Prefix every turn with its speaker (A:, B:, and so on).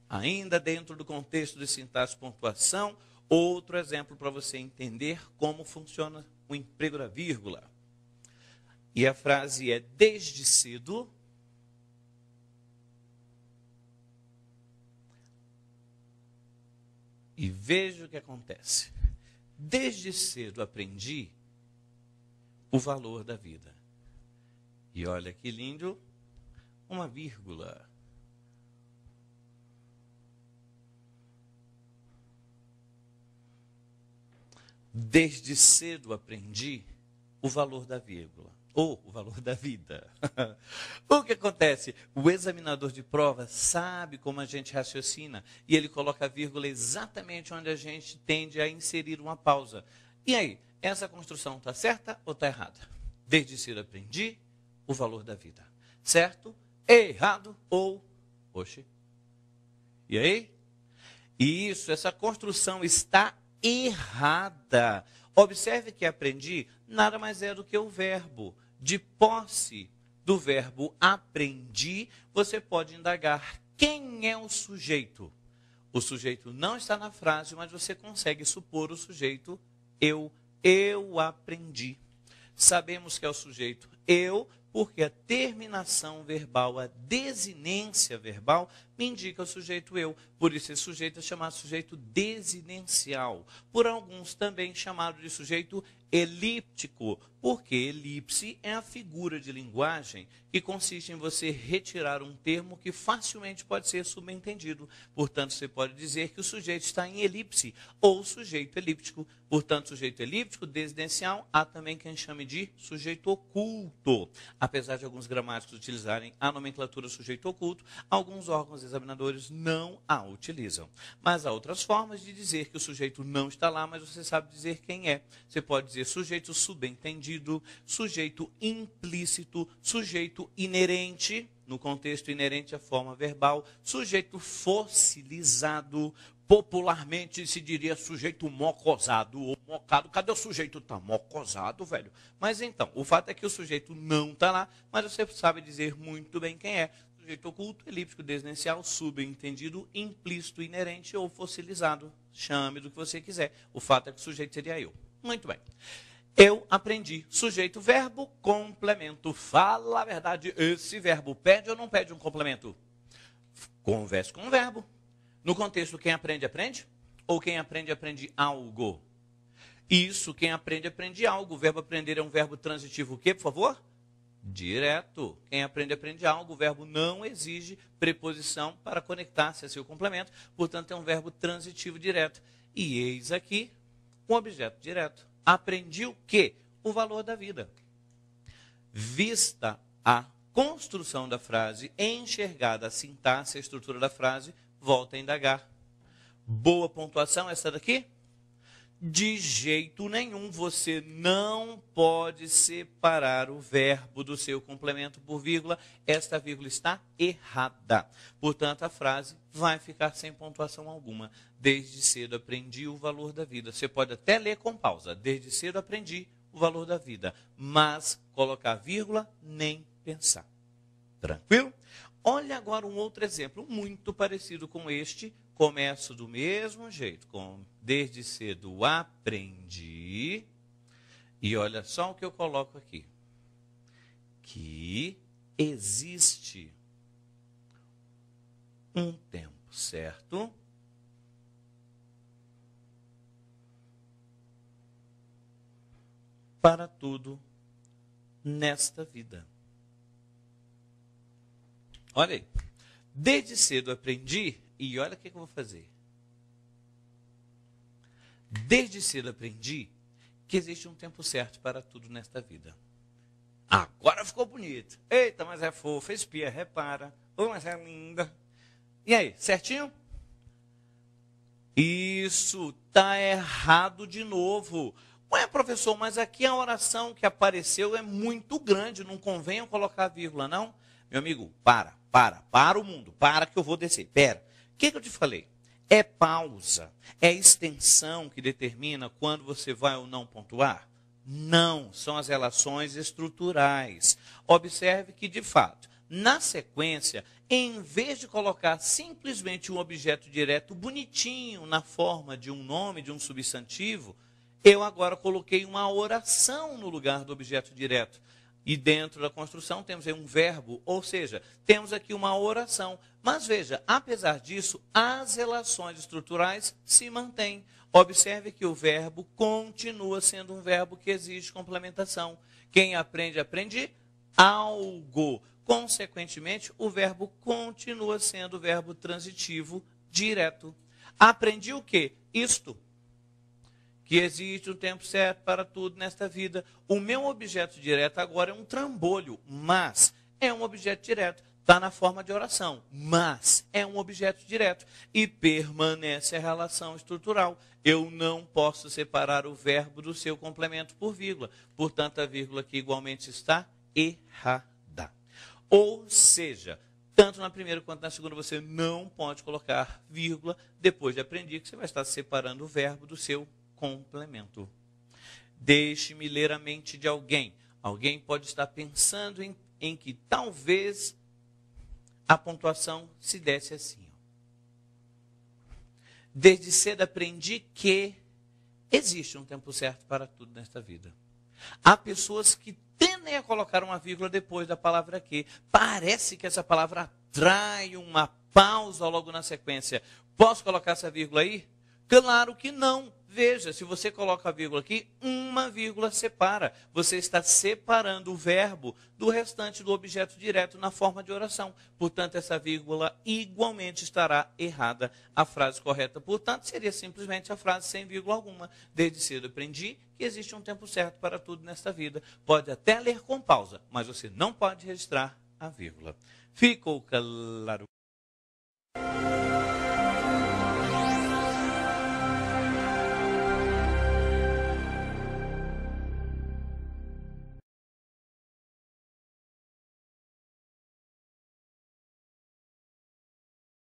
A: Ainda dentro do contexto de sintaxe e pontuação, outro exemplo para você entender como funciona o emprego da vírgula. E a frase é: desde cedo e veja o que acontece. Desde cedo aprendi o valor da vida. E olha que lindo, uma vírgula. Desde cedo aprendi o valor da vírgula, ou o valor da vida. O que acontece? O examinador de prova sabe como a gente raciocina e ele coloca a vírgula exatamente onde a gente tende a inserir uma pausa. E aí, essa construção está certa ou está errada? Desde cedo aprendi o valor da vida. Certo? Errado ou... Oxe. E aí? Isso, essa construção está errada. Observe que aprendi nada mais é do que o verbo. De posse do verbo aprendi, você pode indagar quem é o sujeito. O sujeito não está na frase, mas você consegue supor o sujeito eu aprendi. Sabemos que é o sujeito eu, porque a terminação verbal, a desinência verbal, me indica o sujeito eu. Por isso, esse sujeito é chamado sujeito desinencial. Por alguns também chamado de sujeito elíptico, porque elipse é a figura de linguagem que consiste em você retirar um termo que facilmente pode ser subentendido. Portanto, você pode dizer que o sujeito está em elipse ou sujeito elíptico. Portanto, sujeito elíptico, desinencial, há também quem chame de sujeito oculto. Apesar de alguns gramáticos utilizarem a nomenclatura sujeito oculto, alguns órgãos examinadores não a utilizam. Mas há outras formas de dizer que o sujeito não está lá, mas você sabe dizer quem é. Você pode dizer sujeito subentendido, sujeito implícito, sujeito inerente, no contexto inerente à forma verbal, sujeito fossilizado, popularmente se diria sujeito mocosado ou mocado. Cadê o sujeito? Está mocosado, velho. Mas então, o fato é que o sujeito não está lá, mas você sabe dizer muito bem quem é. Sujeito oculto, elíptico, desinencial, subentendido, implícito, inerente ou fossilizado. Chame do que você quiser. O fato é que o sujeito seria eu. Muito bem. Eu aprendi. Sujeito, verbo, complemento. Fala a verdade. Esse verbo pede ou não pede um complemento? Converse com o verbo. No contexto, quem aprende, aprende? Ou quem aprende, aprende algo? Isso, quem aprende, aprende algo. O verbo aprender é um verbo transitivo o quê, por favor? Direto. Quem aprende, aprende algo. O verbo não exige preposição para conectar-se a seu complemento. Portanto, é um verbo transitivo direto. E eis aqui um objeto direto. Aprendi o quê? O valor da vida. Vista a construção da frase, enxergada a sintaxe, a estrutura da frase, volta a indagar. Boa pontuação essa daqui? De jeito nenhum, você não pode separar o verbo do seu complemento por vírgula. Esta vírgula está errada. Portanto, a frase vai ficar sem pontuação alguma. Desde cedo aprendi o valor da vida. Você pode até ler com pausa. Desde cedo aprendi o valor da vida. Mas colocar vírgula, nem pensar. Tranquilo? Olha agora um outro exemplo muito parecido com este. Começo do mesmo jeito, com desde cedo aprendi. E olha só o que eu coloco aqui. Que existe um tempo certo para tudo nesta vida. Olha aí. Desde cedo aprendi, e olha o que eu vou fazer. Desde cedo aprendi que existe um tempo certo para tudo nesta vida. Agora ficou bonito. Eita, mas é fofa, espia, repara. Oh, mas é linda. E aí, certinho? Isso, tá errado de novo. Ué, professor, mas aqui a oração que apareceu é muito grande, não convém eu colocar vírgula, não? Meu amigo, para o mundo, para que eu vou descer, pera. O que eu te falei? É pausa, é extensão que determina quando você vai ou não pontuar? Não, são as relações estruturais. Observe que, de fato, Na sequência, em vez de colocar simplesmente um objeto direto bonitinho na forma de um nome, de um substantivo, eu agora coloquei uma oração no lugar do objeto direto. E dentro da construção temos aí um verbo, ou seja, temos aqui uma oração. Mas veja, apesar disso, as relações estruturais se mantêm. Observe que o verbo continua sendo um verbo que exige complementação. Quem aprende, aprende algo. Consequentemente, o verbo continua sendo o verbo transitivo direto. Aprendi o quê? Isto. Que existe um tempo certo para tudo nesta vida. O meu objeto direto agora é um trambolho, mas é um objeto direto. Está na forma de oração, mas é um objeto direto. E permanece a relação estrutural. Eu não posso separar o verbo do seu complemento por vírgula. Portanto, a vírgula aqui igualmente está errada. Ou seja, tanto na primeira quanto na segunda, você não pode colocar vírgula depois de aprender, que você vai estar separando o verbo do seu complemento. Deixe-me ler a mente de alguém. Alguém pode estar pensando em que talvez a pontuação se desse assim. Desde cedo aprendi que existe um tempo certo para tudo nesta vida. Há pessoas que tendem a colocar uma vírgula depois da palavra que. Parece que essa palavra atrai uma pausa logo na sequência. Posso colocar essa vírgula aí? Claro que não. Veja, se você coloca a vírgula aqui, uma vírgula separa. Você está separando o verbo do restante do objeto direto na forma de oração. Portanto, essa vírgula igualmente estará errada. A frase correta, portanto, seria simplesmente a frase sem vírgula alguma. Desde cedo aprendi que existe um tempo certo para tudo nesta vida. Pode até ler com pausa, mas você não pode registrar a vírgula. Ficou claro?